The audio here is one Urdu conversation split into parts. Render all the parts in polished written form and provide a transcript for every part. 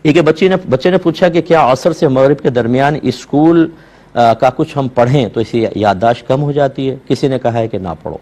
ایک بچے نے پوچھا کہ کیا عصر سے مغرب کے درمیان اسکول کا کچھ ہم پڑھیں تو اس سے یادداشت کم ہو جاتی ہے؟ کسی نے کہا ہے کہ نہ پڑھو۔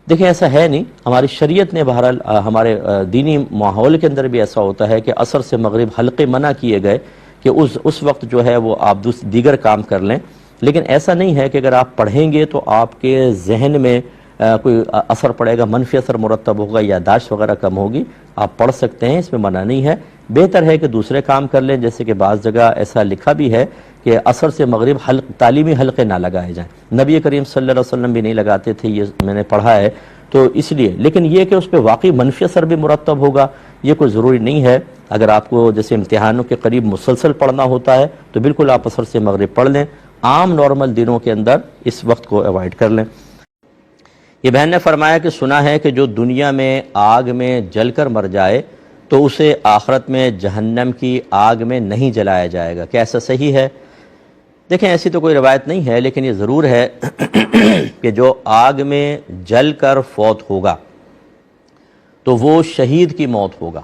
دیکھیں ایسا ہے نہیں، ہماری شریعت نے بہرحال ہمارے دینی ماحول کے اندر بھی ایسا ہوتا ہے کہ عصر سے مغرب حلقے منع کیے گئے کہ اس وقت جو ہے وہ آپ دیگر کام کر لیں، لیکن ایسا نہیں ہے کہ اگر آپ پڑھیں گے تو آپ کے ذہن میں کوئی اثر پڑے گا، منفی اثر مرتب ہوگا، یادداشت وغیرہ کم ہوگی۔ آپ پڑھ سکتے ہیں، اس میں منع نہیں ہے۔ بہتر ہے کہ دوسرے کام کر لیں، جیسے کہ بعض جگہ ایسا لکھا بھی ہے کہ عصر سے مغرب تعلیمی حلقے نہ لگائے جائیں، نبی کریم صلی اللہ علیہ وسلم بھی نہیں لگاتے تھے، یہ میں نے پڑھا ہے، تو اس لیے۔ لیکن یہ کہ اس پہ واقعی منفی اثر بھی مرتب ہوگا یہ کوئی ضروری نہیں ہے۔ اگر آپ کو جیسے امتحانوں کے قریب مسلسل پڑھنا ہوتا ہے تو بالکل آپ عصر سے مغرب پڑھ لیں، عام نارمل دنوں کے اندر اس وقت کو ایوائڈ کر لیں۔ یہ بہن نے فرمایا کہ سنا ہے کہ جو دنیا میں آگ میں جل کر مر جائے تو اسے آخرت میں جہنم کی آگ میں نہیں جلایا جائے گا، کیا ایسا صحیح ہے؟ دیکھیں ایسی تو کوئی روایت نہیں ہے، لیکن یہ ضرور ہے کہ جو آگ میں جل کر فوت ہوگا تو وہ شہید کی موت ہوگا،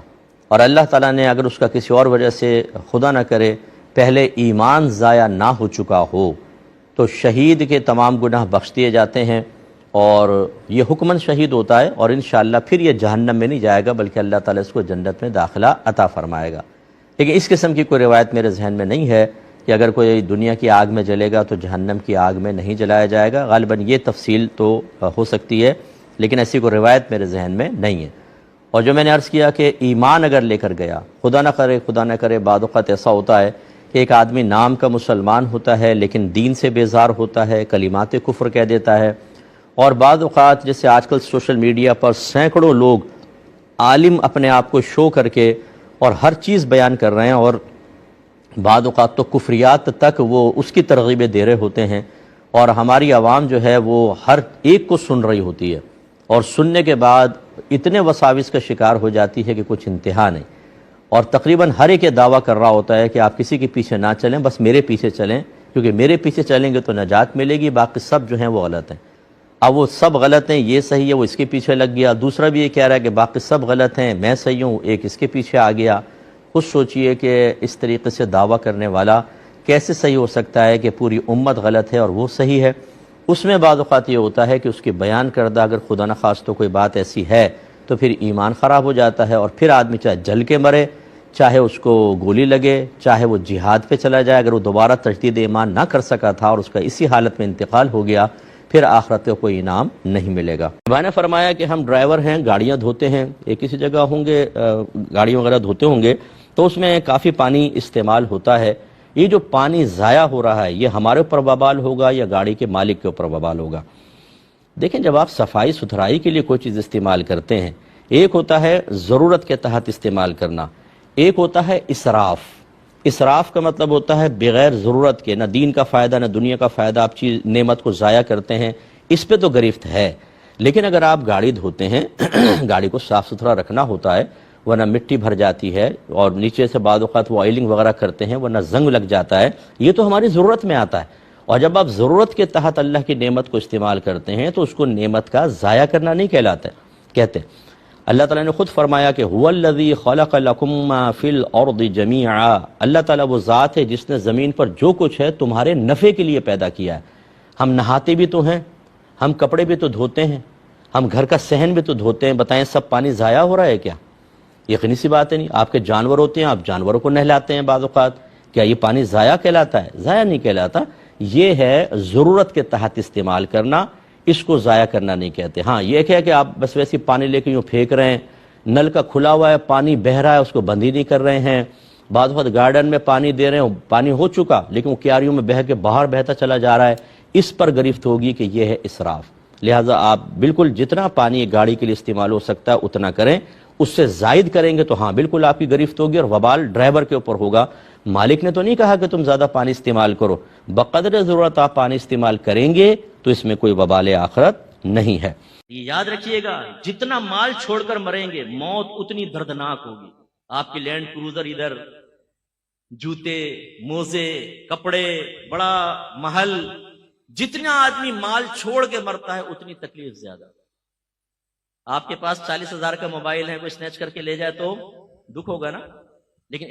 اور اللہ تعالیٰ نے اگر اس کا کسی اور وجہ سے خدا نہ کرے پہلے ایمان ضائع نہ ہو چکا ہو تو شہید کے تمام گناہ بخش دیے جاتے ہیں، اور یہ حکماً شہید ہوتا ہے، اور انشاءاللہ پھر یہ جہنم میں نہیں جائے گا بلکہ اللہ تعالیٰ اس کو جنت میں داخلہ عطا فرمائے گا۔ لیکن اس قسم کی کوئی روایت میرے ذہن میں نہیں ہے کہ اگر کوئی دنیا کی آگ میں جلے گا تو جہنم کی آگ میں نہیں جلایا جائے گا۔ غالباً یہ تفصیل تو ہو سکتی ہے، لیکن ایسی کوئی روایت میرے ذہن میں نہیں ہے۔ اور جو میں نے عرض کیا کہ ایمان اگر لے کر گیا، خدا نہ کرے بعض اوقات ایسا ہوتا ہے کہ ایک آدمی نام کا مسلمان ہوتا ہے لیکن دین سے بیزار ہوتا ہے، کلمات کفر کہہ دیتا ہے، اور بعض اوقات جیسے آج کل سوشل میڈیا پر سینکڑوں لوگ عالم اپنے آپ کو شو کر کے اور ہر چیز بیان کر رہے ہیں، اور بعض اوقات تو کفریات تک وہ اس کی ترغیبیں دے رہے ہوتے ہیں، اور ہماری عوام جو ہے وہ ہر ایک کو سن رہی ہوتی ہے، اور سننے کے بعد اتنے وساوس کا شکار ہو جاتی ہے کہ کچھ انتہا نہیں، اور تقریباً ہر ایک یہ دعویٰ کر رہا ہوتا ہے کہ آپ کسی کے پیچھے نہ چلیں، بس میرے پیچھے چلیں، کیونکہ میرے پیچھے چلیں گے تو نجات ملے گی، باقی سب جو ہیں وہ غلط ہیں۔ اب وہ سب غلط ہیں، یہ صحیح ہے، وہ اس کے پیچھے لگ گیا، دوسرا بھی یہ کہہ رہا ہے کہ باقی سب غلط ہیں، میں صحیح ہوں، ایک اس کے پیچھے آ گیا۔ خود سوچئے کہ اس طریقے سے دعویٰ کرنے والا کیسے صحیح ہو سکتا ہے کہ پوری امت غلط ہے اور وہ صحیح ہے؟ اس میں بعض اوقات یہ ہوتا ہے کہ اس کے بیان کردہ اگر خدا نخواستہ کوئی بات ایسی ہے تو پھر ایمان خراب ہو جاتا ہے، اور پھر آدمی چاہے جل کے مرے، چاہے اس کو گولی لگے، چاہے وہ جہاد پہ چلا جائے، اگر وہ دوبارہ تجدید ایمان نہ کر سکا تھا اور اس کا اسی حالت میں انتقال ہو گیا، پھر آخرت کو کوئی انعام نہیں ملے گا۔ میں نے فرمایا کہ ہم ڈرائیور ہیں، گاڑیاں دھوتے ہیں، ایک کسی جگہ ہوں گے گاڑی وغیرہ دھوتے ہوں گے تو اس میں کافی پانی استعمال ہوتا ہے، یہ جو پانی ضائع ہو رہا ہے یہ ہمارے اوپر وبال ہوگا یا گاڑی کے مالک کے اوپر وبال ہوگا؟ دیکھیں جب آپ صفائی ستھرائی کے لیے کوئی چیز استعمال کرتے ہیں، ایک ہوتا ہے ضرورت کے تحت استعمال کرنا، ایک ہوتا ہے اسراف۔ اسراف کا مطلب ہوتا ہے بغیر ضرورت کے، نہ دین کا فائدہ نہ دنیا کا فائدہ، آپ چیز نعمت کو ضائع کرتے ہیں، اس پہ تو گرفت ہے۔ لیکن اگر آپ گاڑی دھوتے ہیں گاڑی کو صاف ستھرا رکھنا ہوتا ہے، ورنہ مٹی بھر جاتی ہے، اور نیچے سے بعض اوقات وہ آئلنگ وغیرہ کرتے ہیں ورنہ زنگ لگ جاتا ہے، یہ تو ہماری ضرورت میں آتا ہے، اور جب آپ ضرورت کے تحت اللہ کی نعمت کو استعمال کرتے ہیں تو اس کو نعمت کا ضائع کرنا نہیں کہتے۔ اللہ تعالیٰ نے خود فرمایا کہ هو الذی خلق لکم ما فی الارض جمیعا، اللہ تعالیٰ وہ ذات ہے جس نے زمین پر جو کچھ ہے تمہارے نفع کے لیے پیدا کیا ہے۔ ہم نہاتے بھی تو ہیں، ہم کپڑے بھی تو دھوتے ہیں، ہم گھر کا صحن بھی تو دھوتے ہیں، بتائیں سب پانی ضائع ہو رہا ہے کیا؟ یقینی سی بات ہے نہیں۔ آپ کے جانور ہوتے ہیں، آپ جانوروں کو نہلاتے ہیں بعض اوقات، کیا یہ پانی ضائع کہلاتا ہے؟ ضائع نہیں کہلاتا، یہ ہے ضرورت کے تحت استعمال کرنا، اس کو ضائع کرنا نہیں کہتے۔ ہاں یہ کہ آپ بس ویسی پانی لے کے یوں پھینک رہے ہیں، نل کا کھلا ہوا ہے پانی بہہ رہا ہے اس کو بند ہی نہیں کر رہے ہیں، بعض وقت گارڈن میں پانی دے رہے ہیں، پانی ہو چکا لیکن وہ کیاریوں میں بہہ کے باہر بہتا چلا جا رہا ہے، اس پر گرفت ہوگی کہ یہ ہے اسراف۔ لہٰذا آپ بالکل جتنا پانی گاڑی کے لیے استعمال ہو سکتا ہے اتنا کریں، اس سے زائد کریں گے تو ہاں بالکل آپ کی گرفت ہوگی، اور وبال ڈرائیور کے اوپر ہوگا۔ مالک نے تو نہیں کہا کہ تم زیادہ پانی استعمال کرو، بقدر ضرورت آپ پانی استعمال کریں گے تو اس میں کوئی وبال آخرت نہیں ہے۔ یہ یاد رکھیے گا، جتنا مال چھوڑ کر مریں گے موت اتنی دردناک ہوگی۔ آپ کی لینڈ کروزر ادھر، جوتے، موزے، کپڑے، بڑا محل، جتنا آدمی مال چھوڑ کے مرتا ہے اتنی تکلیف زیادہ۔ آپ کے پاس 40,000 کا موبائل ہے، کوئی سنیچ کر کے لے جائے تو دکھ ہوگا نا؟ لیکن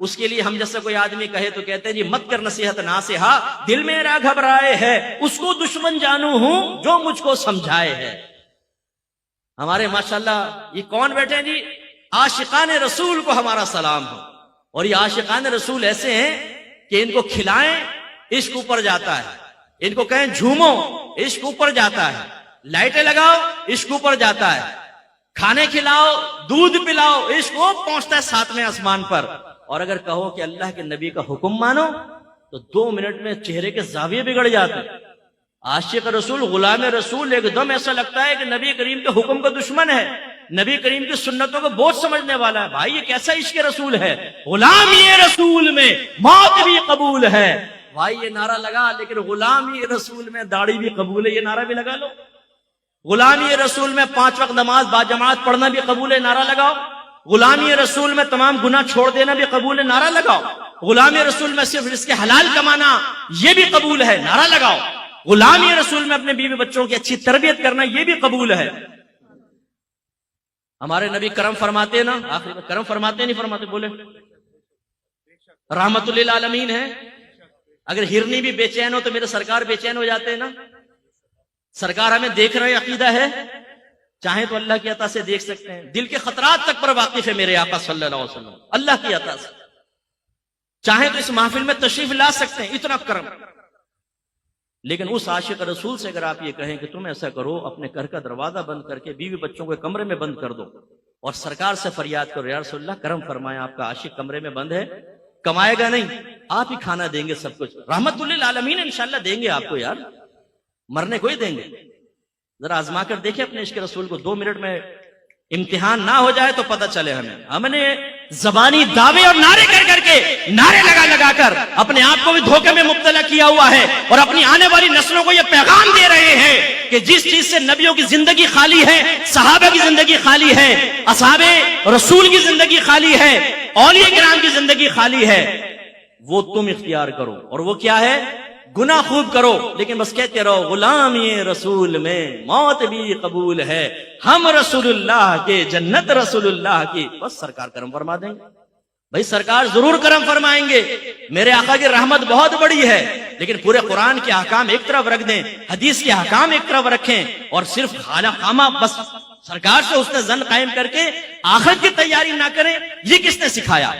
اس کے لیے ہم جیسا کوئی آدمی کہے تو کہتے ہیں جی مت کر نصیحت ناصحہ، دل میرا گھبرائے ہے، اس کو دشمن جانو ہوں جو مجھ کو سمجھائے ہے۔ ہمارے ماشاءاللہ یہ کون بیٹھے ہیں جی؟ عاشقان رسول کو ہمارا سلام ہو۔ اور یہ عاشقان رسول ایسے ہیں کہ ان کو کھلائیں عشق اوپر جاتا ہے، ان کو کہیں جھومو عشق اوپر جاتا ہے، لائٹیں لگاؤ عشق اوپر جاتا ہے، کھانے کھلاؤ دودھ پلاؤ عشق وہ پہنچتا ہے 7ویں آسمان پر۔ اور اگر کہو کہ اللہ کے نبی کا حکم مانو تو 2 منٹ میں چہرے کے زاویے بگڑ جاتے ہیں۔ عاشق رسول غلام رسول ایک دم ایسا لگتا ہے کہ نبی کریم کے حکم کا دشمن ہے، نبی کریم کی سنتوں کو بہت سمجھنے والا ہے۔ بھائی یہ کیسا عشق رسول ہے؟ غلامی رسول میں موت بھی قبول ہے۔ بھائی یہ نعرہ لگا، لیکن غلامی رسول میں داڑھی بھی قبول ہے، یہ نعرہ بھی لگا لو۔ غلامی رسول میں 5 وقت نماز باجماعت پڑھنا بھی قبول ہے، نعرہ لگاؤ۔ غلامی رسول میں تمام گناہ چھوڑ دینا بھی قبول ہے، نعرہ لگاؤ۔ غلامی رسول میں صرف رزق حلال کمانا یہ بھی قبول ہے، نعرہ لگاؤ۔ غلامی رسول میں اپنے بیوی بچوں کی اچھی تربیت کرنا یہ بھی قبول ہے۔ ہمارے نبی کرم فرماتے ہیں نا، آخری میں کرم فرماتے نہیں فرماتے؟ بولے رحمت للعالمین ہے۔ اگر ہرنی بھی بے چین ہو تو میرے سرکار بے چین ہو جاتے ہیں نا۔ سرکار ہمیں دیکھ رہے عقیدہ ہے، چاہیں تو اللہ کی عطا سے دیکھ سکتے ہیں، دل کے خطرات تک پر واقف ہے میرے آقا صلی اللہ علیہ وسلم، اللہ کی عطا سے چاہیں تو اس محفل میں تشریف لا سکتے ہیں، اتنا کرم۔ لیکن اس عاشق رسول سے اگر آپ یہ کہیں کہ تم ایسا کرو، اپنے گھر کا دروازہ بند کر کے بیوی بچوں کو کمرے میں بند کر دو اور سرکار سے فریاد کرو یا رسول اللہ کرم فرمائیں، آپ کا عاشق کمرے میں بند ہے، کمائے گا نہیں، آپ ہی کھانا دیں گے، سب کچھ رحمت للعالمین انشاءاللہ دیں گے آپ کو، یار مرنے کو ہی دیں گے۔ ذرا آزما کر دیکھیں اپنے عشق رسول کو، 2 منٹ میں امتحان نہ ہو جائے تو پتہ چلے ہمیں۔ ہم نے زبانی دعوے اور نعرے کر کے نعرے لگا کر اپنے آپ کو بھی دھوکے میں مبتلا کیا ہوا ہے، اور اپنی آنے والی نسلوں کو یہ پیغام دے رہے ہیں کہ جس چیز سے نبیوں کی زندگی خالی ہے، صحابہ کی زندگی خالی ہے، اصحاب رسول کی زندگی خالی ہے، اولیاء کرام کی زندگی خالی ہے، وہ تم اختیار کرو۔ اور وہ کیا ہے؟ گناہ خوب کرو لیکن بس کہتے رہو غلامی رسول میں موت بھی قبول ہے، ہم رسول اللہ کے جنت رسول اللہ کی، بس سرکار کرم فرما دیں گے۔ بھائی سرکار ضرور کرم فرمائیں گے، میرے آقا کی رحمت بہت بڑی ہے، لیکن پورے قرآن کے احکام ایک طرف رکھ دیں، حدیث کے احکام ایک طرف رکھیں، اور صرف خالہ خامہ بس سرکار سے حسن ظن قائم کر کے آخرت کی تیاری نہ کریں، یہ کس نے سکھایا؟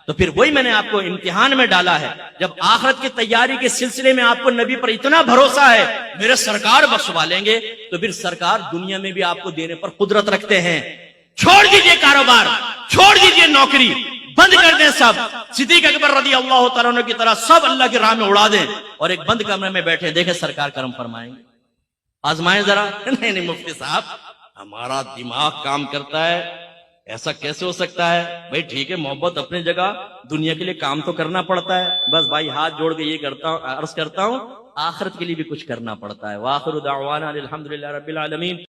تو پھر وہی میں نے آپ کو امتحان میں ڈالا ہے۔ جب آخرت کی تیاری کے سلسلے میں آپ کو نبی پر اتنا بھروسہ ہے میرے سرکار بخشوا لیں گے، تو پھر سرکار دنیا میں بھی آپ کو دینے پر قدرت رکھتے ہیں۔ چھوڑ دیجئے کاروبار، چھوڑ دیجئے نوکری، بند کر دیں سب، صدیق اکبر رضی اللہ تعالیٰ عنہ کی طرح سب اللہ کی راہ میں اڑا دیں اور ایک بند کمرے میں بیٹھے دیکھیں سرکار کرم فرمائیں گے۔ آزمائیں ذرا۔ نہیں مفتی صاحب ہمارا دماغ کام کرتا ہے، ایسا کیسے ہو سکتا ہے؟ بھائی ٹھیک ہے، محبت اپنی جگہ، دنیا کے لیے کام تو کرنا پڑتا ہے، بس بھائی ہاتھ جوڑ کے یہ عرض کرتا ہوں آخرت کے لیے بھی کچھ کرنا پڑتا ہے۔ وآخر دعوانا الحمدللہ رب العالمین۔